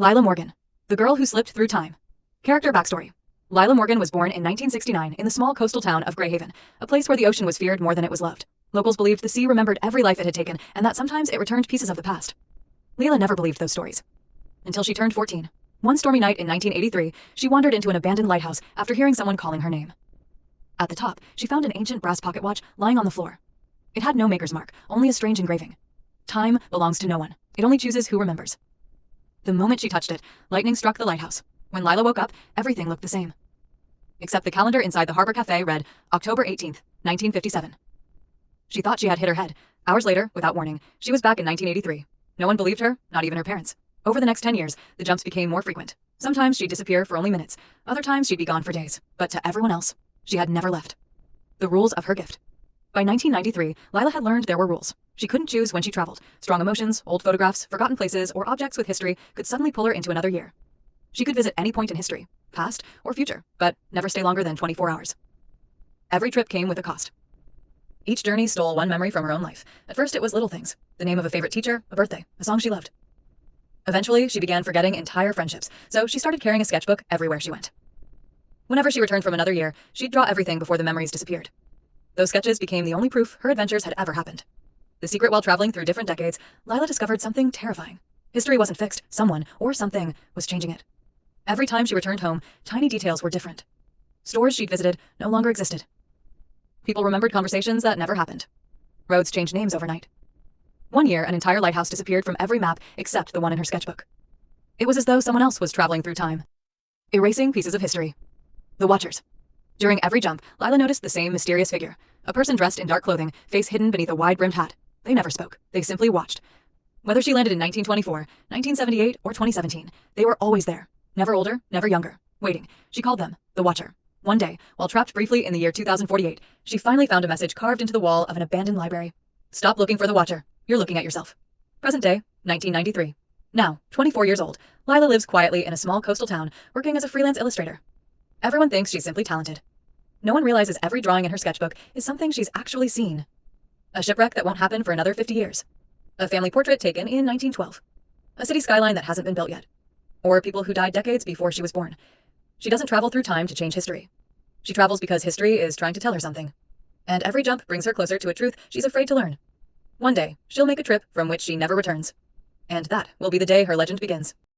Lila Morgan, the girl who slipped through time. Character backstory. Lila Morgan was born in 1969 in the small coastal town of Greyhaven, a place where the ocean was feared more than it was loved. Locals believed the sea remembered every life it had taken, and that sometimes it returned pieces of the past. Lila never believed those stories. Until she turned 14. One stormy night in 1983, she wandered into an abandoned lighthouse after hearing someone calling her name. At the top, she found an ancient brass pocket watch lying on the floor. It had no maker's mark, only a strange engraving. Time belongs to no one. It only chooses who remembers. The moment she touched it, lightning struck the lighthouse. When Lila woke up, everything looked the same. Except the calendar inside the Harbor Cafe read October 18th, 1957. She thought she had hit her head. Hours later, without warning, she was back in 1983. No one believed her, not even her parents. Over the next 10 years, the jumps became more frequent. Sometimes she'd disappear for only minutes. Other times she'd be gone for days. But to everyone else, she had never left. The rules of her gift. By 1993, Lila had learned there were rules. She couldn't choose when she traveled. Strong emotions, old photographs, forgotten places, or objects with history could suddenly pull her into another year. She could visit any point in history, past or future, but never stay longer than 24 hours. Every trip came with a cost. Each journey stole one memory from her own life. At first it was little things. The name of a favorite teacher, a birthday, a song she loved. Eventually, she began forgetting entire friendships, so she started carrying a sketchbook everywhere she went. Whenever she returned from another year, she'd draw everything before the memories disappeared. Those sketches became the only proof her adventures had ever happened. The secret while traveling through different decades, Lila discovered something terrifying. History wasn't fixed. Someone, or something, was changing it. Every time she returned home, tiny details were different. Stores she'd visited no longer existed. People remembered conversations that never happened. Roads changed names overnight. One year, an entire lighthouse disappeared from every map except the one in her sketchbook. It was as though someone else was traveling through time, erasing pieces of history. The Watchers. During every jump, Lila noticed the same mysterious figure, a person dressed in dark clothing, face hidden beneath a wide-brimmed hat. They never spoke. They simply watched. Whether she landed in 1924, 1978, or 2017, they were always there. Never older, never younger. Waiting. She called them the Watcher. One day, while trapped briefly in the year 2048, she finally found a message carved into the wall of an abandoned library. Stop looking for the Watcher. You're looking at yourself. Present day, 1993. Now, 24 years old, Lila lives quietly in a small coastal town, working as a freelance illustrator. Everyone thinks she's simply talented. No one realizes every drawing in her sketchbook is something she's actually seen. A shipwreck that won't happen for another 50 years. A family portrait taken in 1912. A city skyline that hasn't been built yet. Or people who died decades before she was born. She doesn't travel through time to change history. She travels because history is trying to tell her something. And every jump brings her closer to a truth she's afraid to learn. One day, she'll make a trip from which she never returns. And that will be the day her legend begins.